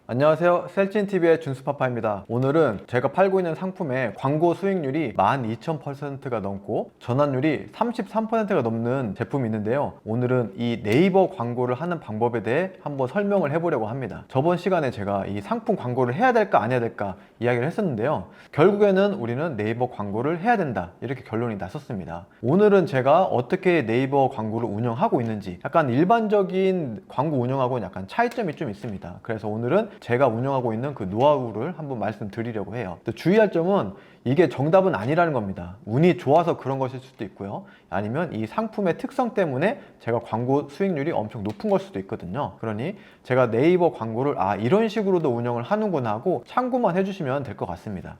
안녕하세요. 셀진TV의 준수파파입니다. 오늘은 제가 팔고 있는 상품의 광고 수익률이 12,000%가 넘고 전환율이 33%가 넘는 제품이 있는데요. 오늘은 이 네이버 광고를 하는 방법에 대해 한번 설명을 해보려고 합니다. 저번 시간에 제가 이 상품 광고를 해야 될까 안 해야 될까 이야기를 했었는데요. 결국에는 우리는 네이버 광고를 해야 된다, 이렇게 결론이 났었습니다. 오늘은 제가 어떻게 네이버 광고를 운영하고 있는지, 약간 일반적인 광고 운영하고는 약간 차이점이 좀 있습니다. 그래서 오늘은 제가 운영하고 있는 그 노하우를 한번 말씀드리려고 해요. 또 주의할 점은 이게 정답은 아니라는 겁니다. 운이 좋아서 그런 것일 수도 있고요. 아니면 이 상품의 특성 때문에 제가 광고 수익률이 엄청 높은 걸 수도 있거든요. 그러니 제가 네이버 광고를 이런 식으로도 운영을 하는구나 하고 참고만 해주시면 될 것 같습니다.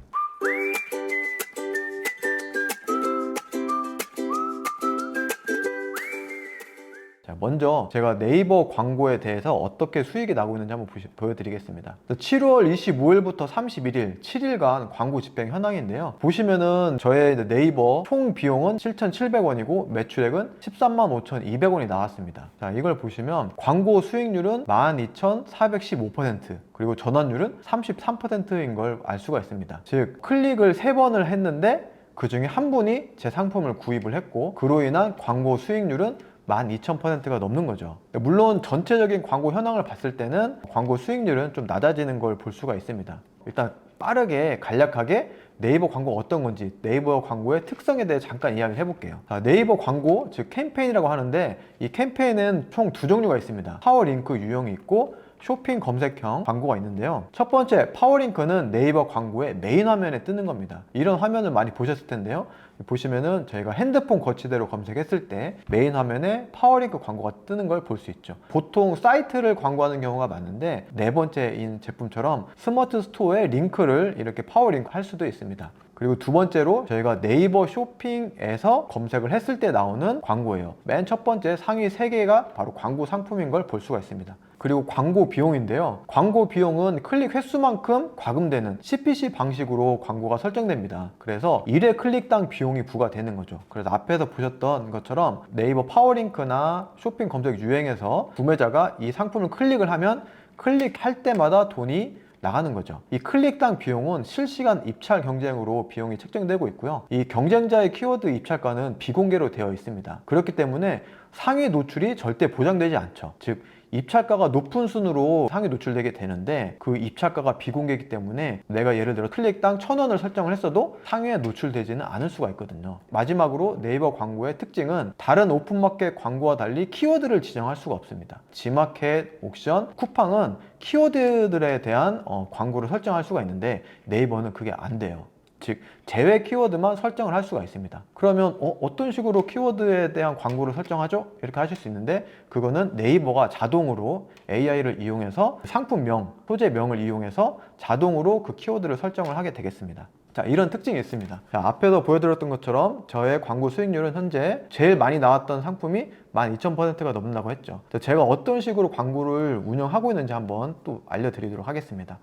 먼저 제가 네이버 광고에 대해서 어떻게 수익이 나고 있는지 한번 보여드리겠습니다. 7월 25일부터 31일 7일간 광고 집행 현황인데요. 보시면은 저의 네이버 총 비용은 7,700원이고 매출액은 135,200원이 나왔습니다. 자, 이걸 보시면 광고 수익률은 12,415%, 그리고 전환율은 33%인 걸 알 수가 있습니다. 즉 클릭을 3번을 했는데 그 중에 한 분이 제 상품을 구입을 했고, 그로 인한 광고 수익률은 12,000%가 넘는 거죠. 물론 전체적인 광고 현황을 봤을 때는 광고 수익률은 좀 낮아지는 걸 볼 수가 있습니다. 일단 빠르게 간략하게 네이버 광고가 어떤 건지, 네이버 광고의 특성에 대해 잠깐 이야기를 해볼게요. 네이버 광고, 즉 캠페인이라고 하는데, 이 캠페인은 총 두 종류가 있습니다. 파워링크 유형이 있고 쇼핑 검색형 광고가 있는데요. 첫 번째 파워링크는 네이버 광고의 메인 화면에 뜨는 겁니다. 이런 화면을 많이 보셨을 텐데요. 보시면은 저희가 핸드폰 거치대로 검색했을 때 메인 화면에 파워링크 광고가 뜨는 걸 볼 수 있죠. 보통 사이트를 광고하는 경우가 많은데, 네 번째인 제품처럼 스마트 스토어에 링크를 이렇게 파워링크 할 수도 있습니다. 그리고 두 번째로 저희가 네이버 쇼핑에서 검색을 했을 때 나오는 광고예요. 맨 첫 번째 상위 3개가 바로 광고 상품인 걸 볼 수가 있습니다. 그리고 광고 비용인데요. 광고 비용은 클릭 횟수만큼 과금되는 CPC 방식으로 광고가 설정됩니다. 그래서 1회 클릭당 비용이 부과되는 거죠. 그래서 앞에서 보셨던 것처럼 네이버 파워링크나 쇼핑 검색 유행에서 구매자가 이 상품을 클릭을 하면 클릭할 때마다 돈이 나가는 거죠. 이 클릭당 비용은 실시간 입찰 경쟁으로 비용이 책정되고 있고요. 이 경쟁자의 키워드 입찰가는 비공개로 되어 있습니다. 그렇기 때문에 상위 노출이 절대 보장되지 않죠. 즉 입찰가가 높은 순으로 상위 노출되게 되는데, 그 입찰가가 비공개이기 때문에 내가 예를 들어 클릭당 1,000원을 설정을 했어도 상위에 노출되지는 않을 수가 있거든요. 마지막으로 네이버 광고의 특징은 다른 오픈마켓 광고와 달리 키워드를 지정할 수가 없습니다. 지마켓, 옥션, 쿠팡은 키워드들에 대한 광고를 설정할 수가 있는데, 네이버는 그게 안 돼요. 즉 제외 키워드만 설정을 할 수가 있습니다. 그러면 어떤 식으로 키워드에 대한 광고를 설정하죠? 이렇게 하실 수 있는데, 그거는 네이버가 자동으로 AI를 이용해서 상품명, 소재명을 이용해서 자동으로 그 키워드를 설정을 하게 되겠습니다. 자, 이런 특징이 있습니다. 자, 앞에서 보여드렸던 것처럼 저의 광고 수익률은 현재 제일 많이 나왔던 상품이 12,000%가 넘는다고 했죠. 자, 제가 어떤 식으로 광고를 운영하고 있는지 한번 또 알려드리도록 하겠습니다.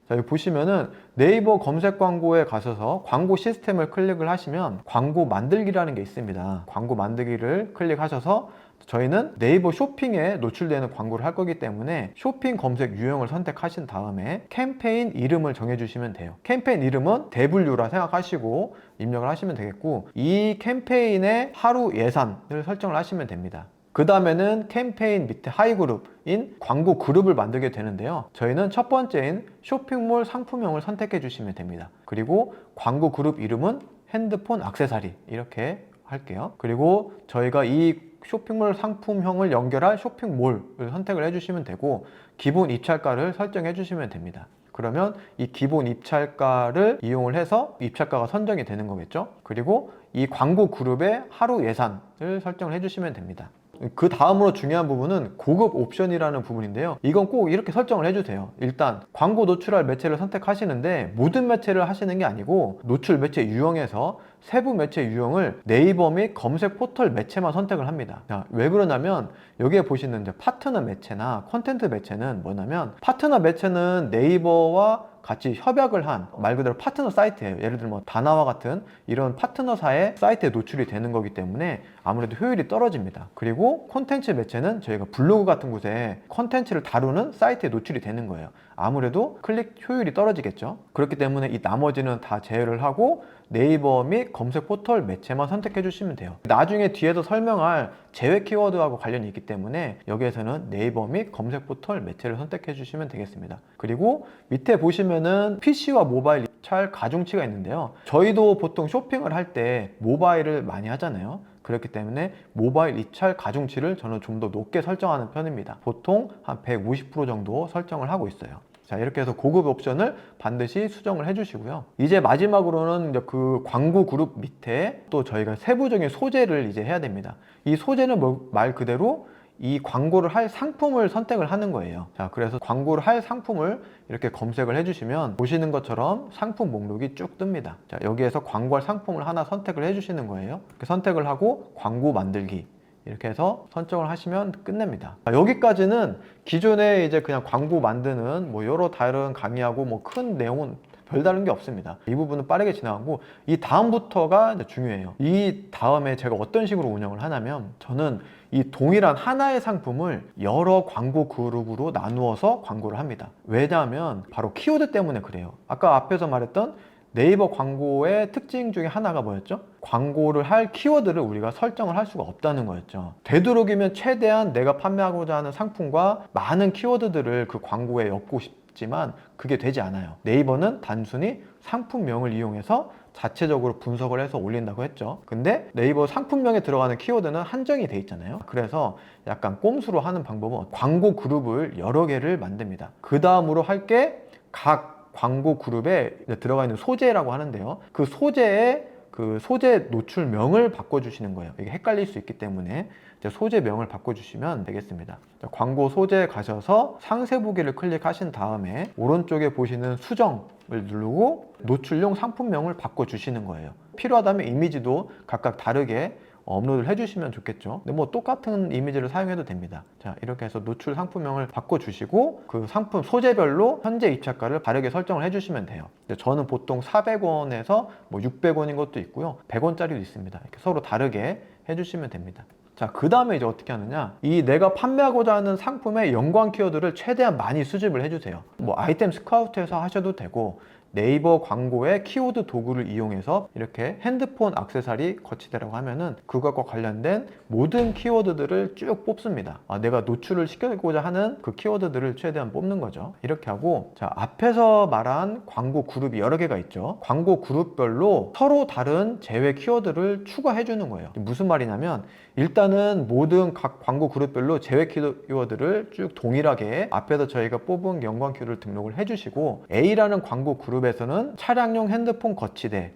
자, 여기 보시면은 네이버 검색 광고에 가셔서 광고 시스템을 클릭을 하시면 광고 만들기라는 게 있습니다. 광고 만들기를 클릭하셔서 저희는 네이버 쇼핑에 노출되는 광고를 할 거기 때문에 쇼핑 검색 유형을 선택하신 다음에 캠페인 이름을 정해주시면 돼요. 캠페인 이름은 W라 생각하시고 입력을 하시면 되겠고, 이 캠페인의 하루 예산을 설정을 하시면 됩니다. 그 다음에는 캠페인 밑에 하이 그룹인 광고 그룹을 만들게 되는데요. 저희는 첫 번째인 쇼핑몰 상품명을 선택해 주시면 됩니다. 그리고 광고 그룹 이름은 핸드폰 액세서리, 이렇게 할게요. 그리고 저희가 이 쇼핑몰 상품형을 연결할 쇼핑몰을 선택을 해주시면 되고, 기본 입찰가를 설정해 주시면 됩니다. 그러면 이 기본 입찰가를 이용을 해서 입찰가가 선정이 되는 거겠죠. 그리고 이 광고 그룹의 하루 예산을 설정을 해주시면 됩니다. 그 다음으로 중요한 부분은 고급 옵션이라는 부분인데요. 이건 꼭 이렇게 설정을 해주세요. 일단 광고 노출할 매체를 선택하시는데 모든 매체를 하시는 게 아니고 노출 매체 유형에서 세부 매체 유형을 네이버 및 검색 포털 매체만 선택을 합니다. 자, 왜 그러냐면 여기에 보시는 이제 파트너 매체나 콘텐트 매체는 뭐냐면, 파트너 매체는 네이버와 같이 협약을 한 말 그대로 파트너 사이트예요. 예를 들면 다나와 같은 이런 파트너사의 사이트에 노출이 되는 거기 때문에 아무래도 효율이 떨어집니다. 그리고 콘텐츠 매체는 저희가 블로그 같은 곳에 콘텐츠를 다루는 사이트에 노출이 되는 거예요. 아무래도 클릭 효율이 떨어지겠죠. 그렇기 때문에 이 나머지는 다 제외를 하고 네이버 및 검색 포털 매체만 선택해 주시면 돼요. 나중에 뒤에서 설명할 제외 키워드하고 관련이 있기 때문에 여기에서는 네이버 및 검색 포털 매체를 선택해 주시면 되겠습니다. 그리고 밑에 보시면은 PC와 모바일 입찰 가중치가 있는데요. 저희도 보통 쇼핑을 할 때 모바일을 많이 하잖아요. 그렇기 때문에 모바일 입찰 가중치를 저는 좀 더 높게 설정하는 편입니다. 보통 한 150% 정도 설정을 하고 있어요. 자, 이렇게 해서 고급 옵션을 반드시 수정을 해주시고요. 이제 마지막으로는 이제 그 광고 그룹 밑에 또 저희가 세부적인 소재를 이제 해야 됩니다. 이 소재는 말 그대로 이 광고를 할 상품을 선택을 하는 거예요. 자, 그래서 광고를 할 상품을 이렇게 검색을 해주시면 보시는 것처럼 상품 목록이 쭉 뜹니다. 자, 여기에서 광고할 상품을 하나 선택을 해주시는 거예요. 이렇게 선택을 하고 광고 만들기, 이렇게 해서 선정을 하시면 끝냅니다. 여기까지는 기존에 이제 그냥 광고 만드는 뭐 여러 다른 강의하고 뭐 큰 내용은 별다른 게 없습니다. 이 부분은 빠르게 지나가고 이 다음부터가 이제 중요해요. 이 다음에 제가 어떤 식으로 운영을 하냐면, 저는 이 동일한 하나의 상품을 여러 광고 그룹으로 나누어서 광고를 합니다. 왜냐하면 바로 키워드 때문에 그래요. 아까 앞에서 말했던 네이버 광고의 특징 중에 하나가 뭐였죠? 광고를 할 키워드를 우리가 설정을 할 수가 없다는 거였죠. 되도록이면 최대한 내가 판매하고자 하는 상품과 많은 키워드들을 그 광고에 엮고 싶지만 그게 되지 않아요. 네이버는 단순히 상품명을 이용해서 자체적으로 분석을 해서 올린다고 했죠. 근데 네이버 상품명에 들어가는 키워드는 한정이 돼 있잖아요. 그래서 약간 꼼수로 하는 방법은 광고 그룹을 여러 개를 만듭니다. 그 다음으로 할 게 각 광고 그룹에 들어가 있는 소재라고 하는데요. 그 소재의 그 소재 노출명을 바꿔주시는 거예요. 이게 헷갈릴 수 있기 때문에 소재명을 바꿔주시면 되겠습니다. 광고 소재에 가셔서 상세 보기를 클릭하신 다음에 오른쪽에 보시는 수정을 누르고 노출용 상품명을 바꿔주시는 거예요. 필요하다면 이미지도 각각 다르게 업로드를 해주시면 좋겠죠. 근데 뭐 똑같은 이미지를 사용해도 됩니다. 자, 이렇게 해서 노출 상품명을 바꿔주시고 그 상품 소재별로 현재 입찰가를 다르게 설정을 해주시면 돼요. 근데 저는 보통 400원에서 뭐 600원인 것도 있고요, 100원짜리도 있습니다. 이렇게 서로 다르게 해주시면 됩니다. 자, 그 다음에 이제 어떻게 하느냐, 이 내가 판매하고자 하는 상품의 연관 키워드를 최대한 많이 수집을 해주세요. 뭐 아이템 스카우트에서 하셔도 되고, 네이버 광고의 키워드 도구를 이용해서 이렇게 핸드폰 액세서리 거치대라고 하면은 그것과 관련된 모든 키워드들을 쭉 뽑습니다. 내가 노출을 시키고자 하는 그 키워드들을 최대한 뽑는 거죠. 이렇게 하고, 자, 앞에서 말한 광고 그룹이 여러 개가 있죠. 광고 그룹별로 서로 다른 제외 키워드를 추가해 주는 거예요. 무슨 말이냐면, 일단은 모든 각 광고 그룹별로 제외 키워드를 쭉 동일하게 앞에서 저희가 뽑은 연관 키워드를 등록을 해주시고, A라는 광고 그룹에서는 차량용 핸드폰 거치대,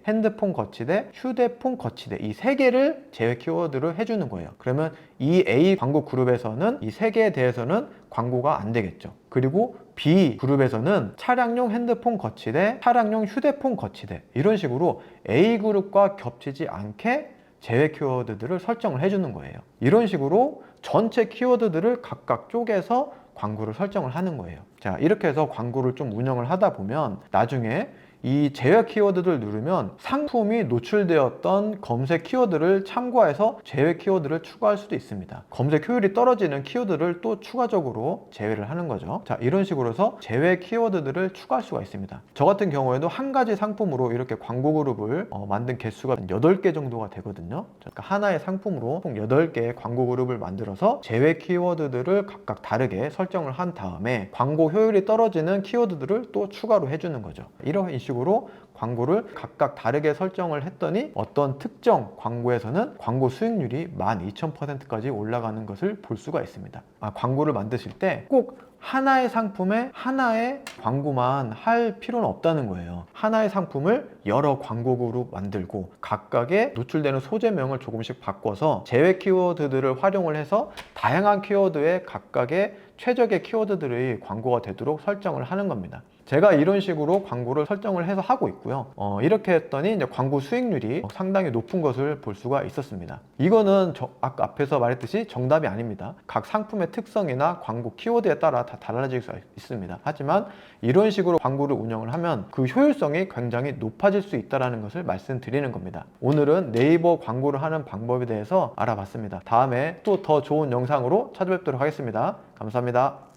휴대폰 거치대, 이 세 개를 제외 키워드를 해주는 거예요. 그러면 이 A 광고 그룹에서는 이 세 개에 대해서는 광고가 안 되겠죠. 그리고 B 그룹에서는 차량용 핸드폰 거치대, 차량용 휴대폰 거치대, 이런 식으로 A 그룹과 겹치지 않게 제외 키워드들을 설정을 해주는 거예요. 이런 식으로 전체 키워드들을 각각 쪼개서 광고를 설정을 하는 거예요. 자, 이렇게 해서 광고를 좀 운영을 하다 보면 나중에 이 제외 키워드를 누르면 상품이 노출되었던 검색 키워드를 참고해서 제외 키워드를 추가할 수도 있습니다. 검색 효율이 떨어지는 키워드를 또 추가적으로 제외를 하는 거죠. 자, 이런 식으로 해서 제외 키워드들을 추가할 수가 있습니다. 저 같은 경우에도 한 가지 상품으로 이렇게 광고 그룹을 만든 개수가 8개 정도가 되거든요. 그러니까 하나의 상품으로 총 8개의 광고 그룹을 만들어서 제외 키워드들을 각각 다르게 설정을 한 다음에 광고 효율이 떨어지는 키워드들을 또 추가로 해주는 거죠. 이런 식으로 광고를 각각 다르게 설정을 했더니 어떤 특정 광고에서는 광고 수익률이 12,000%까지 올라가는 것을 볼 수가 있습니다. 광고를 만드실 때 꼭 하나의 상품에 하나의 광고만 할 필요는 없다는 거예요. 하나의 상품을 여러 광고 그룹 만들고 각각의 노출되는 소재명을 조금씩 바꿔서 제외 키워드들을 활용을 해서 다양한 키워드에 각각의 최적의 키워드들이 광고가 되도록 설정을 하는 겁니다. 제가 이런 식으로 광고를 설정을 해서 하고 있고요. 있고요. 이렇게 했더니 이제 광고 수익률이 상당히 높은 것을 볼 수가 있었습니다. 이거는 아까 앞에서 말했듯이 정답이 아닙니다. 각 상품의 특성이나 광고 키워드에 따라 다 달라질 수 있습니다. 하지만 이런 식으로 광고를 운영을 하면 그 효율성이 굉장히 높아질 수 있다는 것을 말씀드리는 겁니다. 오늘은 네이버 광고를 하는 방법에 대해서 알아봤습니다. 다음에 또 더 좋은 영상으로 찾아뵙도록 하겠습니다. 감사합니다.